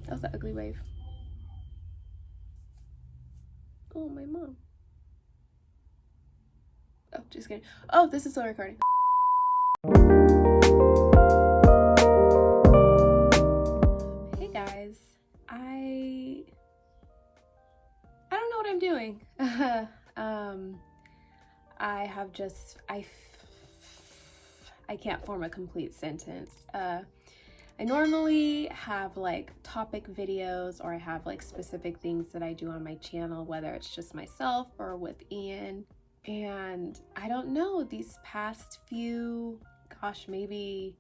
That was an ugly wave. Oh, my mom. Oh, just kidding. Oh, this is still recording. Hey guys, I don't know what I'm doing. I can't form a complete sentence. I normally have like topic videos, or I have like specific things that I do on my channel, whether it's just myself or with Ian. And I don't know, these past few, maybe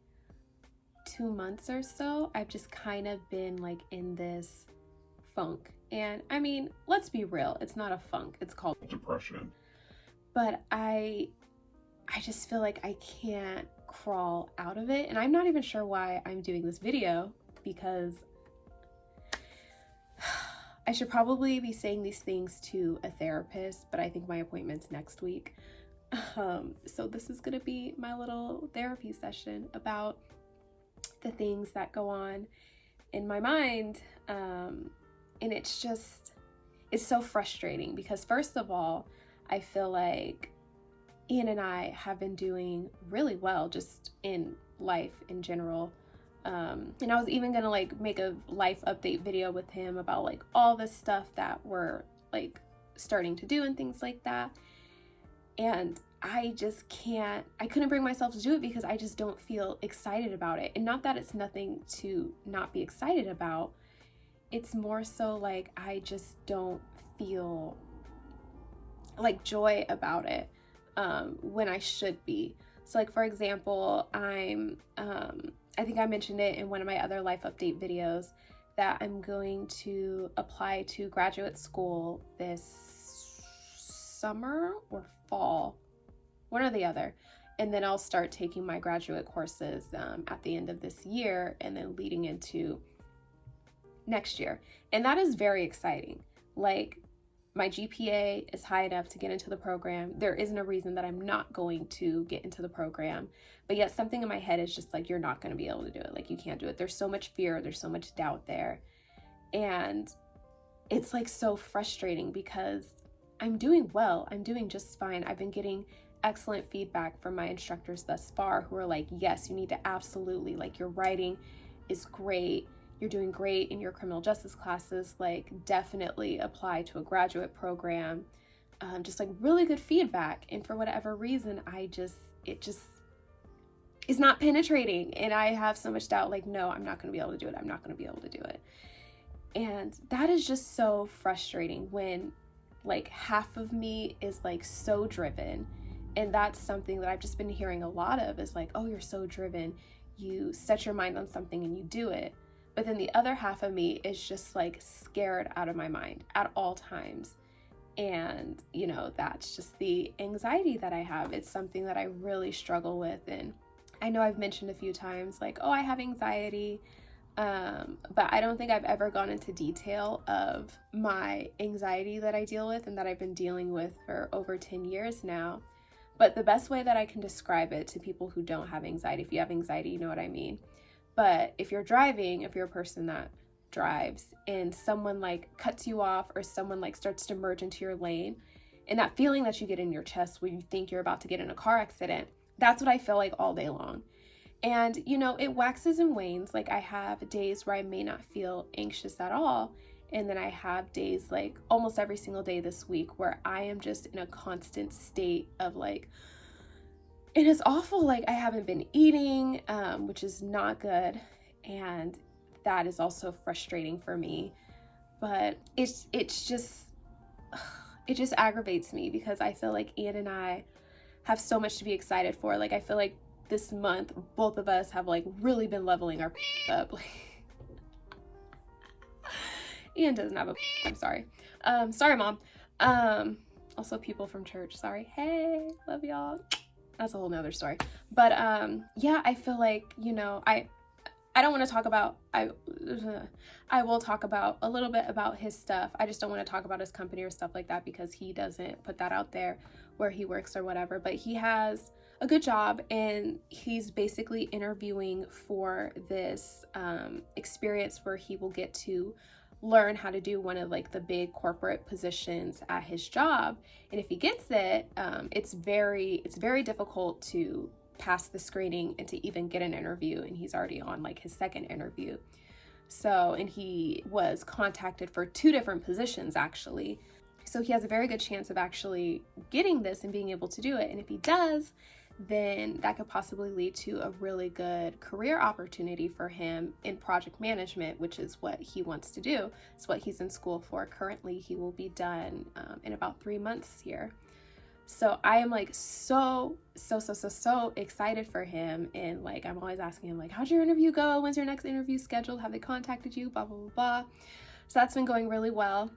2 months or so, I've just kind of been like in this funk. And I mean, let's be real, it's not a funk, it's called depression. But I just feel like I can't crawl out of it. And I'm not even sure why I'm doing this video, because I should probably be saying these things to a therapist, but I think my appointment's next week. So this is gonna be my little therapy session about the things that go on in my mind. And it's so frustrating because, first of all, I feel like Ian and I have been doing really well just in life in general. And I was even gonna like make a life update video with him about like all the stuff that we're like starting to do and things like that. And I couldn't bring myself to do it because I just don't feel excited about it. And not that it's nothing to not be excited about. It's more so like I just don't feel like joy about it when I should be. So like, for example, I think I mentioned it in one of my other life update videos that I'm going to apply to graduate school this summer or fall, one or the other. And then I'll start taking my graduate courses at the end of this year and then leading into next year. And that is very exciting. Like, my GPA is high enough to get into the program. There isn't a reason that I'm not going to get into the program. But yet something in my head is just like, you're not going to be able to do it. Like, you can't do it. There's so much fear. There's so much doubt there. And it's like so frustrating because I'm doing well. I'm doing just fine. I've been getting excellent feedback from my instructors thus far, who are like, yes, you need to absolutely, like, your writing is great. You're doing great in your criminal justice classes, like definitely apply to a graduate program. Just like really good feedback. And for whatever reason, it just is not penetrating. And I have so much doubt, like, no, I'm not going to be able to do it. I'm not going to be able to do it. And that is just so frustrating when like half of me is like so driven. And that's something that I've just been hearing a lot of, is like, oh, you're so driven. You set your mind on something and you do it. But then the other half of me is just like scared out of my mind at all times. And, you know, that's just the anxiety that I have. It's something that I really struggle with. And I know I've mentioned a few times like, oh, I have anxiety. But I don't think I've ever gone into detail of my anxiety that I deal with and that I've been dealing with for over 10 years now. But the best way that I can describe it to people who don't have anxiety, if you have anxiety, you know what I mean. But if you're driving, if you're a person that drives and someone like cuts you off or someone like starts to merge into your lane, and that feeling that you get in your chest when you think you're about to get in a car accident, that's what I feel like all day long. And, you know, it waxes and wanes. Like, I have days where I may not feel anxious at all. And then I have days like almost every single day this week where I am just in a constant state of like, and it's awful. Like, I haven't been eating, which is not good. And that is also frustrating for me. But it just aggravates me because I feel like Ian and I have so much to be excited for. Like, I feel like this month, both of us have like really been leveling our up. Like, Ian doesn't have a, I'm sorry. Sorry, Mom. Also people from church, sorry. Hey, love y'all. That's a whole nother story. But yeah, I feel like, you know, I I don't want to talk about, I will talk about a little bit about his stuff. I just don't want to talk about his company or stuff like that because he doesn't put that out there where he works or whatever. But he has a good job, and he's basically interviewing for this experience where he will get to learn how to do one of like the big corporate positions at his job. And if he gets it, it's very difficult to pass the screening and to even get an interview, and he's already on like his second interview. So, and he was contacted for 2 different positions actually. So he has a very good chance of actually getting this and being able to do it. And if he does, then that could possibly lead to a really good career opportunity for him in project management, which is what he wants to do. It's what he's in school for. Currently, he will be done in about 3 months here. So I am like so excited for him. And like, I'm always asking him like, how'd your interview go? When's your next interview scheduled? Have they contacted you? Blah, blah, blah, blah. So that's been going really well.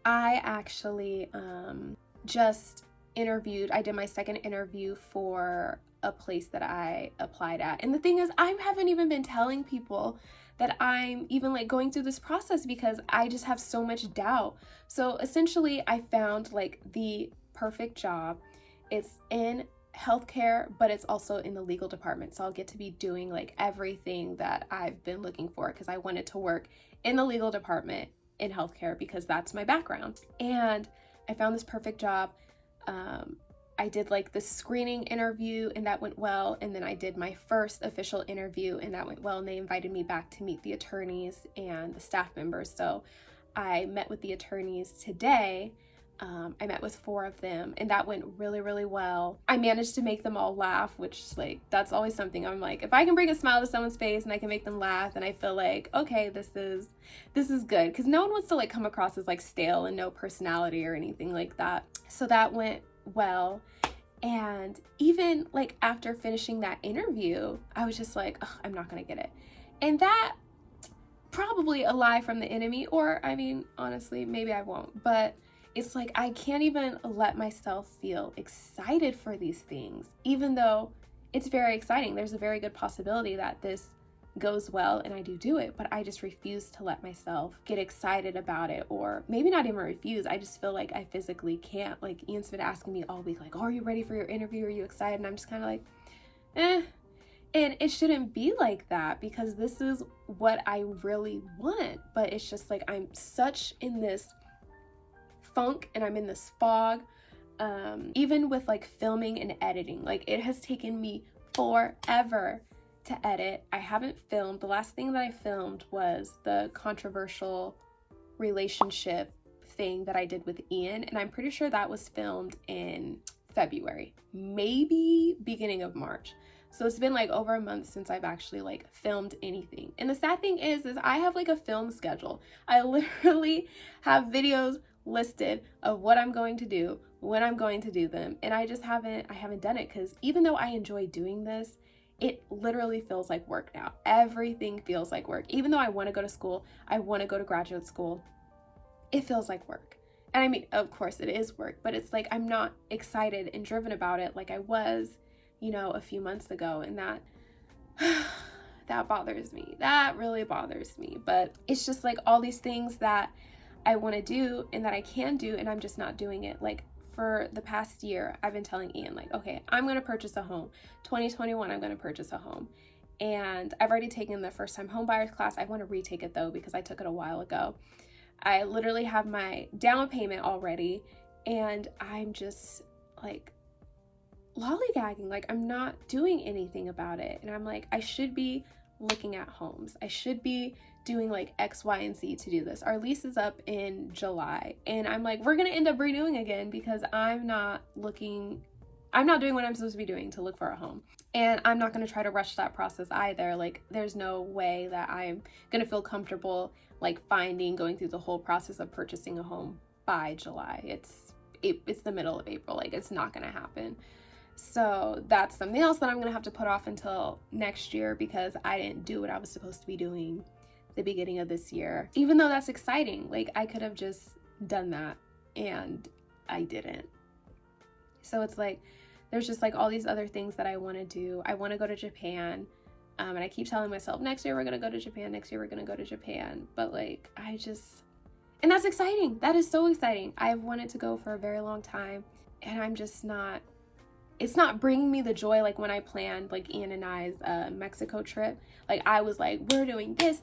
I actually just interviewed. I did my second interview for a place that I applied at. And the thing is, I haven't even been telling people that I'm even like going through this process because I just have so much doubt. So essentially, I found like the perfect job. It's in healthcare, but it's also in the legal department. So I'll get to be doing like everything that I've been looking for because I wanted to work in the legal department in healthcare because that's my background. And I found this perfect job. I did like the screening interview and that went well. And then I did my first official interview and that went well. And they invited me back to meet the attorneys and the staff members. So I met with the attorneys today. I met with 4 of them and that went really, really well. I managed to make them all laugh, which like, that's always something. I'm like, if I can bring a smile to someone's face and I can make them laugh, and I feel like, okay, this is good. Cause no one wants to like come across as like stale and no personality or anything like that. So that went well. And even like after finishing that interview, I was just like, I'm not going to get it. And that probably a lie from the enemy, or I mean, honestly, maybe I won't, but it's like, I can't even let myself feel excited for these things, even though it's very exciting. There's a very good possibility that this goes well and I do it, but I just refuse to let myself get excited about it, or maybe not even refuse. I just feel like I physically can't. Like Ian's been asking me all week, like, oh, are you ready for your interview? Are you excited? And I'm just kind of like, And it shouldn't be like that because this is what I really want. But it's just like, I'm such in this funk and I'm in this fog. Even with like filming and editing, like it has taken me forever to edit. I haven't filmed. The last thing that I filmed was the controversial relationship thing that I did with Ian, and I'm pretty sure that was filmed in February, maybe beginning of March. So it's been like over a month since I've actually like filmed anything. And the sad thing is I have like a film schedule. I literally have videos listed of what I'm going to do, when I'm going to do them, and I haven't done it because even though I enjoy doing this, it literally feels like work now. Everything feels like work. Even though I want to go to school, I want to go to graduate school, it feels like work. And I mean, of course it is work, but it's like I'm not excited and driven about it like I was, a few months ago. And that that bothers me. That really bothers me. But it's just like all these things that I want to do and that I can do, and I'm just not doing it. Like for the past year, I've been telling Ian like, okay, I'm going to purchase a home. 2021, I'm going to purchase a home. And I've already taken the first time home buyers class. I want to retake it though, because I took it a while ago. I literally have my down payment already, and I'm just like lollygagging. Like I'm not doing anything about it. And I'm like, I should be looking at homes. I should be doing like X, Y, and Z to do this. Our lease is up in July, and I'm like, we're going to end up renewing again because I'm not doing what I'm supposed to be doing to look for a home. And I'm not going to try to rush that process either. Like there's no way that I'm going to feel comfortable like going through the whole process of purchasing a home by July. It's the middle of April. Like it's not going to happen. So that's something else that I'm going to have to put off until next year because I didn't do what I was supposed to be doing the beginning of this year. Even though that's exciting, like I could have just done that and I didn't. So it's like, there's just like all these other things that I want to do. I want to go to Japan. And I keep telling myself, next year we're gonna go to Japan, next year we're gonna go to Japan. But like, and that's exciting. That is so exciting. I've wanted to go for a very long time, and I'm just not, it's not bringing me the joy like when I planned like Ian and I's Mexico trip. Like I was like, we're doing this,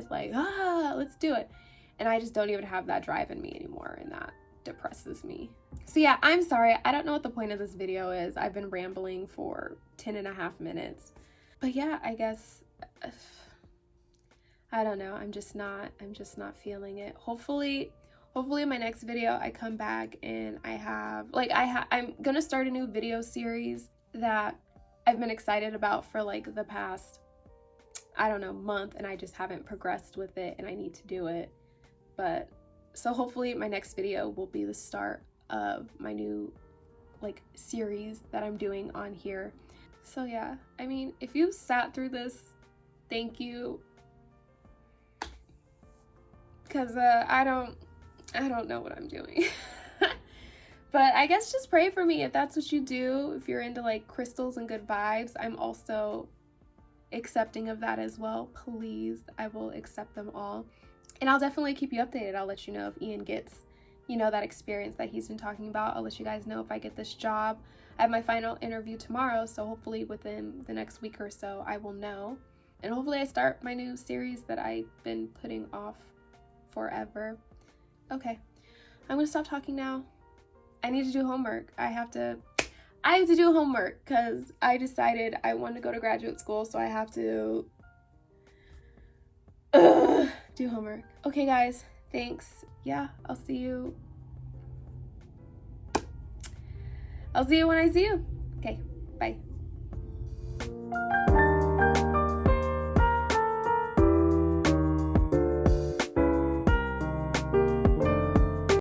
like, let's do it. And I just don't even have that drive in me anymore, and that depresses me. So yeah, I'm sorry. I don't know what the point of this video is. I've been rambling for 10.5 minutes. But yeah, I guess, I don't know. I'm just not feeling it. Hopefully in my next video, I come back and I'm gonna start a new video series that I've been excited about for like the past, I don't know, month, and I just haven't progressed with it, and I need to do it. But so hopefully my next video will be the start of my new like series that I'm doing on here. So yeah, I mean, if you sat through this, thank you. Because I don't know what I'm doing. But I guess just pray for me if that's what you do. If you're into like crystals and good vibes, I'm also accepting of that as well. Please, I will accept them all. And I'll definitely keep you updated. I'll let you know if Ian gets, you know, that experience that he's been talking about. I'll let you guys know if I get this job. I have my final interview tomorrow, so hopefully within the next week or so, I will know. And hopefully I start my new series that I've been putting off forever. Okay, I'm gonna stop talking now. I need to do homework. I have to do homework because I decided I want to go to graduate school, so I have to do homework. Okay, guys, thanks. Yeah, I'll see you when I see you. Okay, bye.